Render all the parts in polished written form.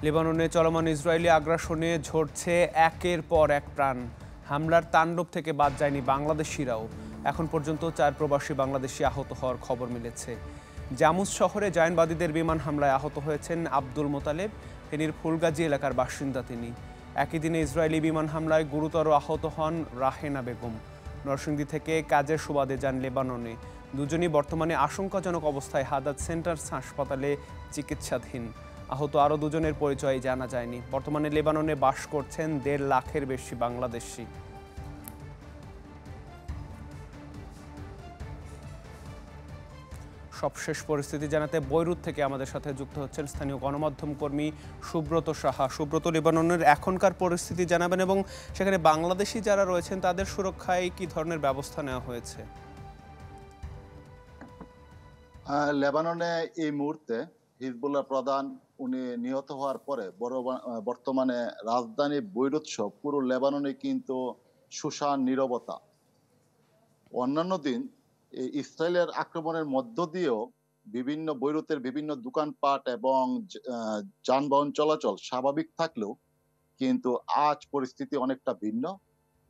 লেবাননে চলমান ইসরায়েলি আগ্রাসনে ঝরছে একের পর এক প্রাণ। হামলার তাণ্ডব থেকে বাদ যায়নি বাংলাদেশিরাও। এখন পর্যন্ত 4 প্রবাসী বাংলাদেশি আহত হওয়ার খবর মিলেছে। জামুস শহরে জায়নবাদীদের বিমান হামলায় আহত হয়েছেন আব্দুল মোতালেব। ফেনীর ফুলগাজী এলাকার বাসিন্দা তিনি। একই দিনে ইসরায়েলি বিমান হামলায় গুরুতর আহত হন রাহেনা বেগম। নরসিংদী থেকে কাজের সুবাদে যান লেবাননে। দুজনই বর্তমানে আশঙ্কাজনক অবস্থায় হাদাদ সেন্টার হাসপাতালে চিকিৎসাধীন। আহত আরও দুজনের পরিচয় জানা যায়নি। বর্তমানে লেবাননে বাস করছেন 1.5 লাখের বেশি বাংলাদেশি। সবশেষ পরিস্থিতি জানাতে বৈরুত থেকে আমাদের সাথে যুক্ত হচ্ছেন স্থানীয় গণমাধ্যম কর্মী সুব্রত সাহা। সুব্রত, লেবাননের এখনকার পরিস্থিতি জানাবেন এবং সেখানে বাংলাদেশি যারা রয়েছেন তাদের সুরক্ষায় কি ধরনের ব্যবস্থা নেওয়া হয়েছে? লেবাননে এই মুহূর্তে হিজবুল্লাহ প্রধান উনি নিহত হওয়ার পরে বর্তমানে রাজধানী বৈরুত সহ পুরো লেবাননে কিন্তু শুষান নীরবতা। অন্যান্য দিন এই ইসরায়েলের আক্রমণের মধ্য দিয়েও বিভিন্ন বৈরুতের বিভিন্ন দোকানপাট এবং যানবাহন চলাচল স্বাভাবিক থাকলেও কিন্তু আজ পরিস্থিতি অনেকটা ভিন্ন।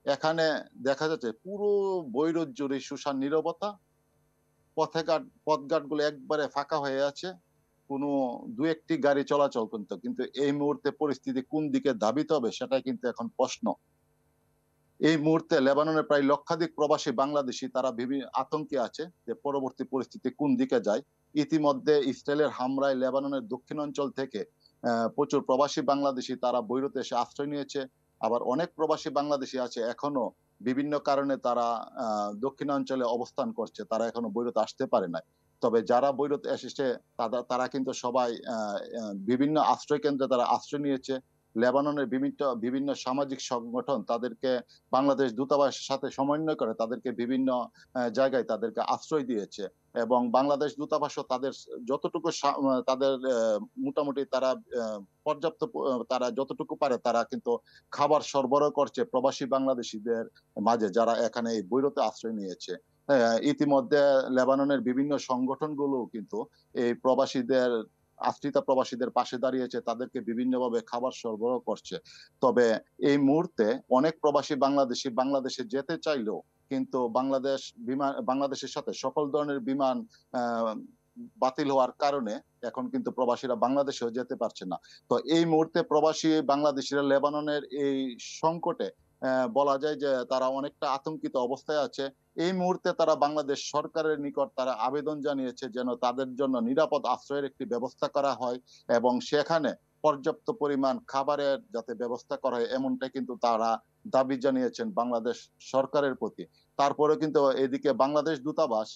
এখানে দেখা যাচ্ছে পুরো বৈরুত জুড়ে শুষান নীরবতা। পথঘাটগুলো একবারে ফাঁকা হয়ে আছে। কোনো দু একটি গাড়ি চলাচল করতো, কিন্তু এই মুহূর্তে পরিস্থিতি কোন দিকে ধাবিত হবে সেটাই কিন্তু এখন প্রশ্ন। এই মুহূর্তে লেবাননের প্রায় লক্ষাধিক প্রবাসী বাংলাদেশি তারা বিভিন্ন আতঙ্কে আছে যে পরবর্তী পরিস্থিতি কোন দিকে যায়। ইতিমধ্যে ইসরায়েলের হামলায় লেবাননের দক্ষিণাঞ্চল থেকে প্রচুর প্রবাসী বাংলাদেশি তারা বৈরুতে এসে আশ্রয় নিয়েছে। আবার অনেক প্রবাসী বাংলাদেশি আছে এখনো বিভিন্ন কারণে তারা দক্ষিণাঞ্চলে অবস্থান করছে, তারা এখনো বৈরুতে আসতে পারে নাই। তবে যারা বৈরুতে এসেছে তারা কিন্তু সবাই বিভিন্ন আশ্রয় কেন্দ্রে তারা আশ্রয় নিয়েছে। লেবাননের বিভিন্ন সামাজিক সংগঠন তাদেরকে বাংলাদেশ দূতাবাসের সাথে সমন্বয় করে তাদেরকে বিভিন্ন জায়গায় তাদেরকে আশ্রয় দিয়েছে এবং বাংলাদেশ দূতাবাসও তাদের যতটুকু তাদের মোটামুটি তারা পর্যাপ্ত তারা যতটুকু পারে তারা কিন্তু খাবার সরবরাহ করছে প্রবাসী বাংলাদেশিদের মাঝে যারা এখানে এই বৈরুতে আশ্রয় নিয়েছে। ইতিমধ্যে লেবাননের বিভিন্ন সংগঠনগুলো কিন্তু এই আশ্রিত প্রবাসীদের পাশে দাঁড়িয়েছে, তাদেরকে বিভিন্নভাবে খাবার সরবরাহ করছে। তবে এই মুহূর্তে অনেক প্রবাসী বাংলাদেশে যেতে চাইলেও কিন্তু বাংলাদেশের সাথে সকল ধরনের বিমান বাতিল হওয়ার কারণে এখন কিন্তু প্রবাসীরা বাংলাদেশেও যেতে পারছে না। তো এই মুহূর্তে প্রবাসী বাংলাদেশিরা লেবাননের এই সংকটে বলা যায় যে তারা অনেকটা আতঙ্কিত অবস্থায় আছে। এই মুহূর্তে তারা বাংলাদেশ সরকারের নিকট তারা আবেদন জানিয়েছে যেন তাদের জন্য নিরাপদ আশ্রয়ের একটি ব্যবস্থা করা হয় এবং সেখানে পর্যাপ্ত পরিমাণ খাবারের যাতে ব্যবস্থা করা হয় এমনটাই কিন্তু তারা দাবি জানিয়েছেন বাংলাদেশ সরকারের প্রতি। তারপরে কিন্তু এদিকে বাংলাদেশ দূতাবাস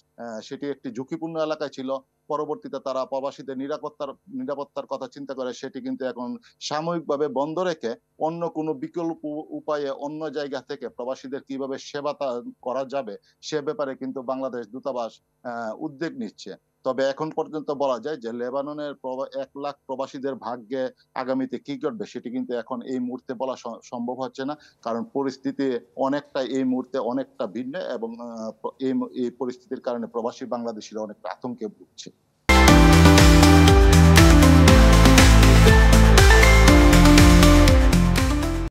সেটি একটি ঝুঁকিপূর্ণ এলাকায় ছিল। পরবর্তীতে তারা প্রবাসীদের নিরাপত্তার কথা চিন্তা করে সেটি কিন্তু এখন সাময়িকভাবে বন্ধ রেখে অন্য কোনো বিকল্প উপায়ে অন্য জায়গা থেকে প্রবাসীদের কিভাবে সেবা করা যাবে সে ব্যাপারে কিন্তু বাংলাদেশ দূতাবাস উদ্যোগ নিচ্ছে। তবে এখন পর্যন্ত বলা যায় যে লেবাননের 1 লাখ প্রবাসীদের ভাগ্যে আগামীতে কি ঘটবে সেটি কিন্তু এখন এই মুহূর্তে বলা সম্ভব হচ্ছে না, কারণ পরিস্থিতি এই মুহূর্তে অনেকটা ভিন্ন এবং এই পরিস্থিতির কারণে প্রবাসী বাংলাদেশিরা অনেকটা আতঙ্কে ভুগছে।